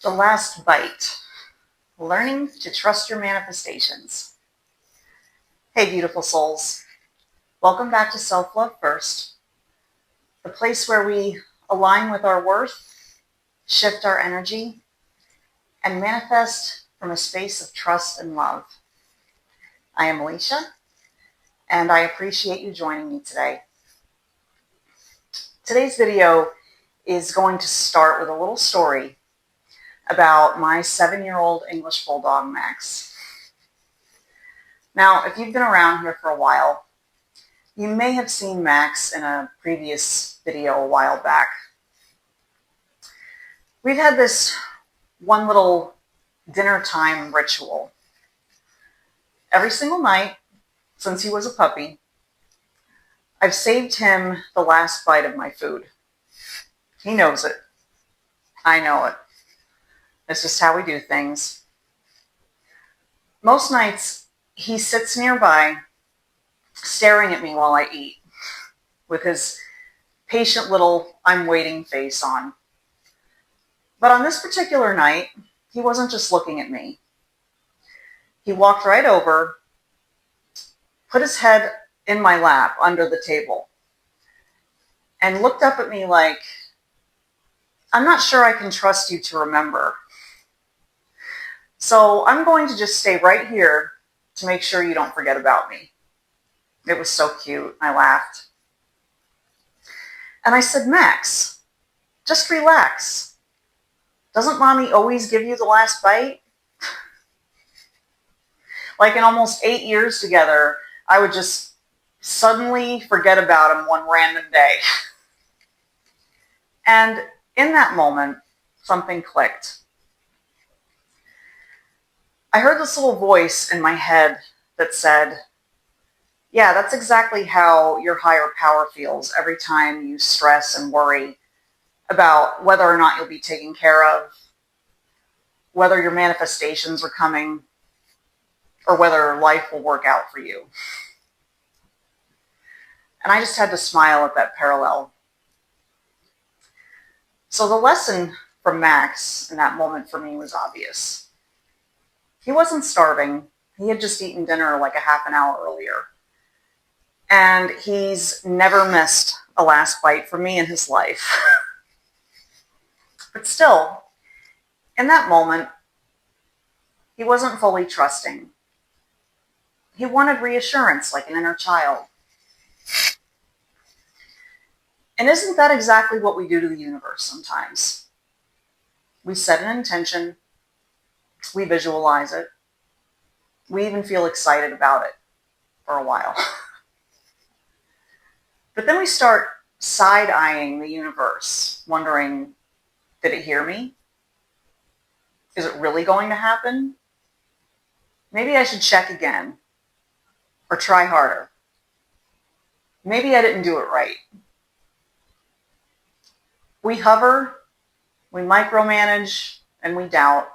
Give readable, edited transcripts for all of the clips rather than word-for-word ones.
The last bite. Learning to trust your manifestations. Hey, beautiful souls. Welcome back to Self-Love First, the place where we align with our worth, shift our energy, and manifest from a space of trust and love. I am Alecia, and I appreciate you joining me today. Today's video is going to start with a little story about my 7-year-old English Bulldog, Max. Now, if you've been around here for a while, you may have seen Max in a previous video a while back. We've had this one little dinner time ritual. Every single night, since he was a puppy, I've saved him the last bite of my food. He knows it. I know it. It's just how we do things. Most nights, he sits nearby, staring at me while I eat, with his patient little I'm waiting face on. But on this particular night, he wasn't just looking at me. He walked right over, put his head in my lap under the table, and looked up at me like, I'm not sure I can trust you to remember. So I'm going to just stay right here to make sure you don't forget about me. It was so cute. I laughed. And I said, Max, just relax. Doesn't mommy always give you the last bite? Like in almost 8 years together, I would just suddenly forget about him one random day. And in that moment, something clicked. I heard this little voice in my head that said, yeah, that's exactly how your higher power feels every time you stress and worry about whether or not you'll be taken care of, whether your manifestations are coming, or whether life will work out for you. And I just had to smile at that parallel. So the lesson from Max in that moment for me was obvious. He wasn't starving. He had just eaten dinner like a half an hour earlier. And he's never missed a last bite from me in his life. But still, in that moment, he wasn't fully trusting. He wanted reassurance like an inner child. And isn't that exactly what we do to the universe sometimes? We set an intention, we visualize it, we even feel excited about it for a while. But then we start side-eyeing the universe, wondering, did it hear me? Is it really going to happen? Maybe I should check again, or try harder. Maybe I didn't do it right. We hover, we micromanage, and we doubt.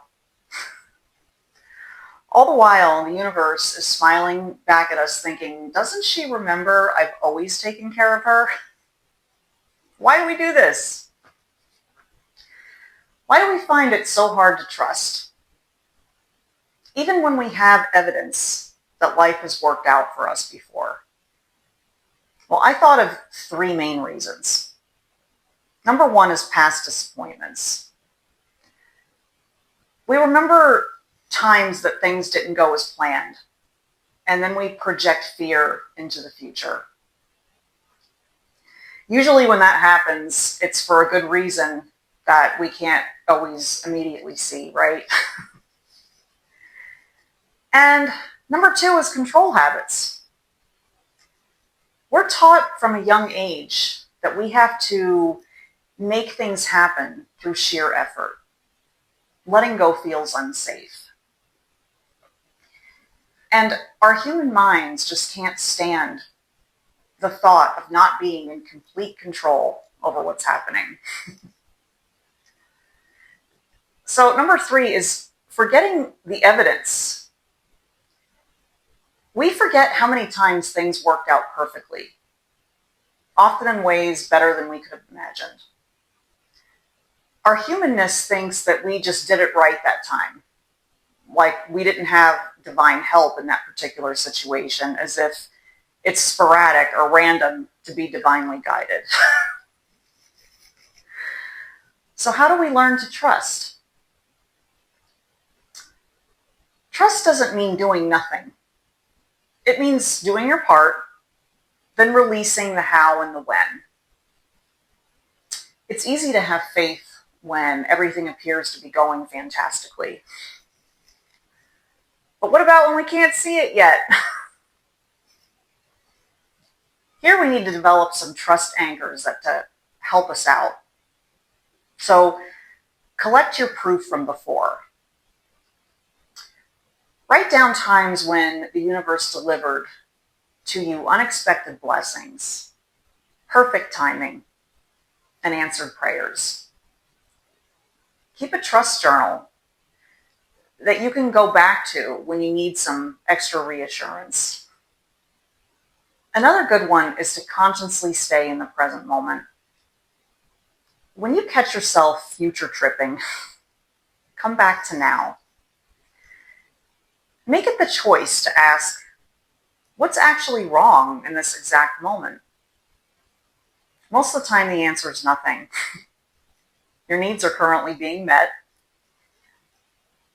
All the while, the universe is smiling back at us thinking, doesn't she remember I've always taken care of her? Why do we do this? Why do we find it so hard to trust? Even when we have evidence that life has worked out for us before. Well, I thought of 3 main reasons. Number 1 is past disappointments. We remember times that things didn't go as planned, and then we project fear into the future. Usually when that happens, it's for a good reason that we can't always immediately see, right? And number 2 is control habits. We're taught from a young age that we have to make things happen through sheer effort. Letting go feels unsafe. And our human minds just can't stand the thought of not being in complete control over what's happening. So number 3 is forgetting the evidence. We forget how many times things worked out perfectly, often in ways better than we could have imagined. Our humanness thinks that we just did it right that time. Like we didn't have divine help in that particular situation, as if it's sporadic or random to be divinely guided. So how do we learn to trust? Trust doesn't mean doing nothing. It means doing your part, then releasing the how and the when. It's easy to have faith when everything appears to be going fantastically. But what about when we can't see it yet? Here we need to develop some trust anchors that help us out. So collect your proof from before. Write down times when the universe delivered to you unexpected blessings, perfect timing, and answered prayers. Keep a trust journal that you can go back to when you need some extra reassurance. Another good one is to consciously stay in the present moment. When you catch yourself future tripping, come back to now. Make it the choice to ask, what's actually wrong in this exact moment? Most of the time, the answer is nothing. Your needs are currently being met.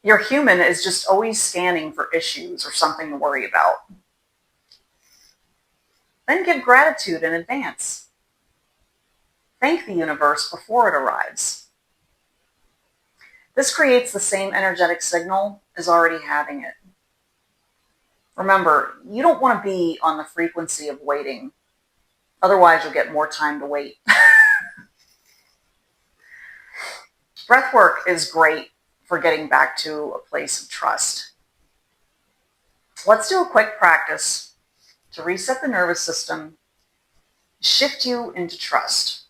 Your human is just always scanning for issues or something to worry about. Then give gratitude in advance. Thank the universe before it arrives. This creates the same energetic signal as already having it. Remember, you don't want to be on the frequency of waiting. Otherwise, you'll get more time to wait. Breath work is great for getting back to a place of trust. Let's do a quick practice to reset the nervous system, shift you into trust.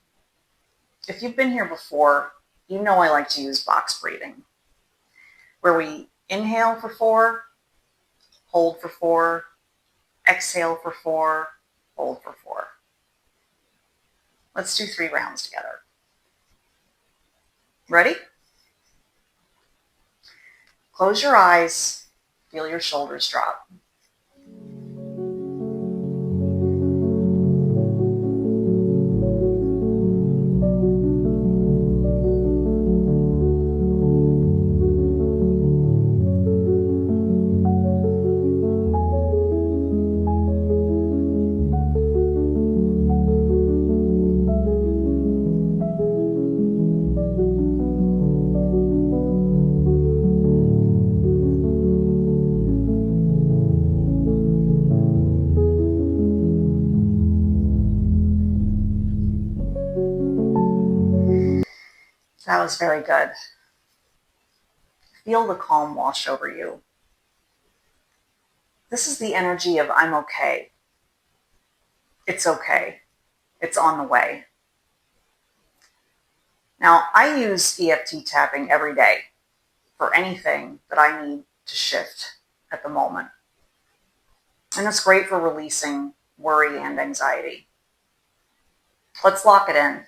If you've been here before, you know I like to use box breathing, where we inhale for 4, hold for 4, exhale for 4, hold for 4. Let's do 3 rounds together. Ready? Close your eyes, feel your shoulders drop. That was very good. Feel the calm wash over you. This is the energy of I'm okay. It's okay. It's on the way. Now, I use EFT tapping every day for anything that I need to shift at the moment. And it's great for releasing worry and anxiety. Let's lock it in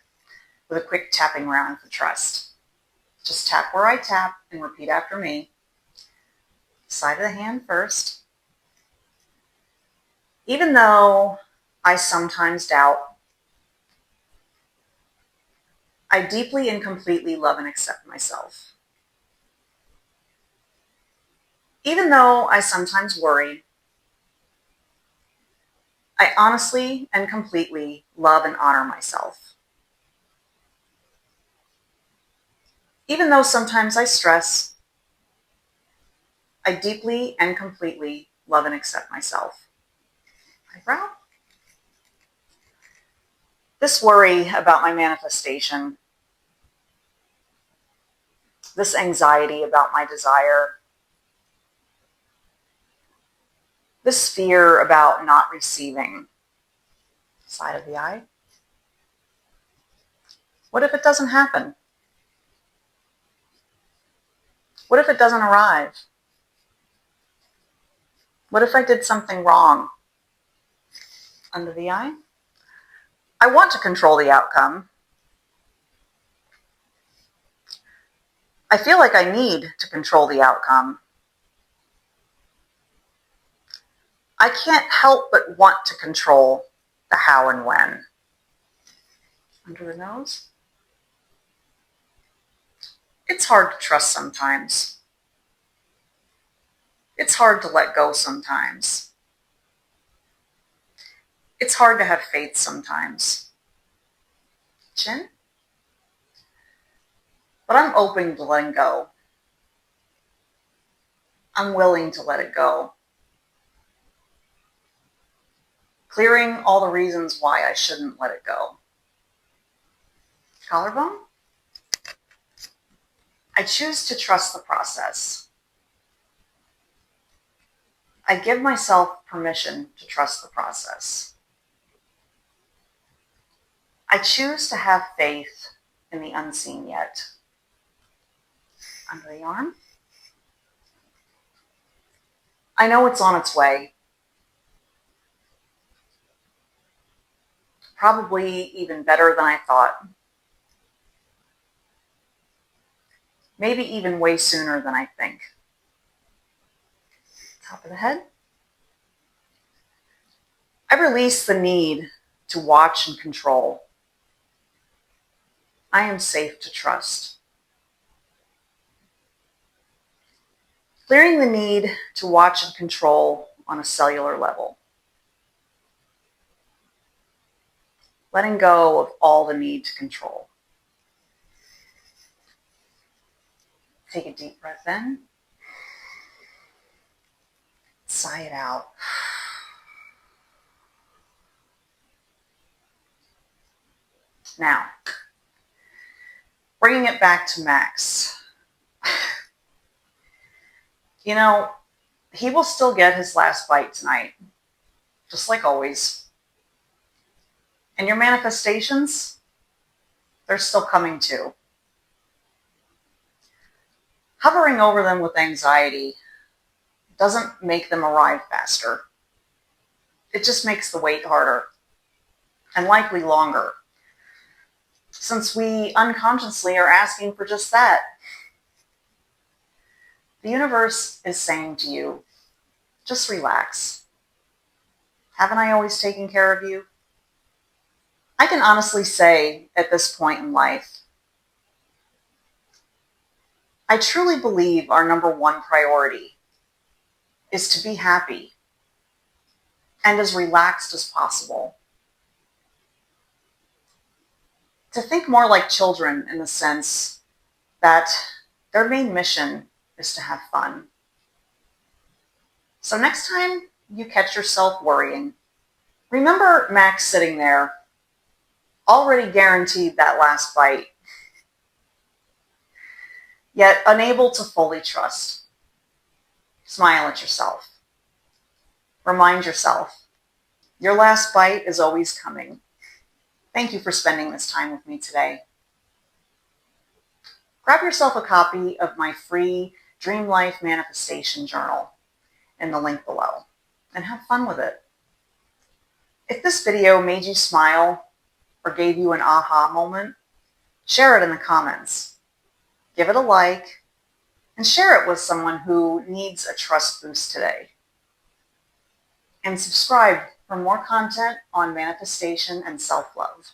with a quick tapping round for trust. Just tap where I tap and repeat after me. Side of the hand first. Even though I sometimes doubt, I deeply and completely love and accept myself. Even though I sometimes worry, I honestly and completely love and honor myself. Even though sometimes I stress, I deeply and completely love and accept myself. Eyebrow. This worry about my manifestation, this anxiety about my desire, this fear about not receiving. Side of the eye. What if it doesn't happen? What if it doesn't arrive? What if I did something wrong? Under the eye. I want to control the outcome. I feel like I need to control the outcome. I can't help but want to control the how and when. Under the nose. It's hard to trust sometimes. It's hard to let go sometimes. It's hard to have faith sometimes. Chin. But I'm open to letting go. I'm willing to let it go. Clearing all the reasons why I shouldn't let it go. Collarbone. I choose to trust the process. I give myself permission to trust the process. I choose to have faith in the unseen yet. Under the arm. I know it's on its way. Probably even better than I thought. Maybe even way sooner than I think. Top of the head. I release the need to watch and control. I am safe to trust. Clearing the need to watch and control on a cellular level. Letting go of all the need to control. Take a deep breath in. Sigh it out. Now, bringing it back to Max. You know, he will still get his last bite tonight, just like always. And your manifestations, they're still coming too. Hovering over them with anxiety doesn't make them arrive faster. It just makes the wait harder and likely longer, since we unconsciously are asking for just that. The universe is saying to you, just relax. Haven't I always taken care of you? I can honestly say at this point in life, I truly believe our number one priority is to be happy and as relaxed as possible. To think more like children in the sense that their main mission is to have fun. So next time you catch yourself worrying, remember Max sitting there, already guaranteed that last bite, yet unable to fully trust. Smile at yourself. Remind yourself, your last bite is always coming. Thank you for spending this time with me today. Grab yourself a copy of my free Dream Life Manifestation Journal in the link below and have fun with it. If this video made you smile or gave you an aha moment, share it in the comments. Give it a like and share it with someone who needs a trust boost today. And subscribe for more content on manifestation and self-love.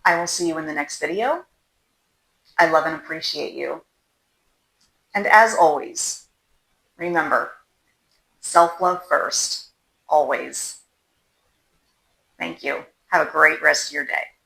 I will see you in the next video. I love and appreciate you. And as always, remember, self-love first, always. Thank you. Have a great rest of your day.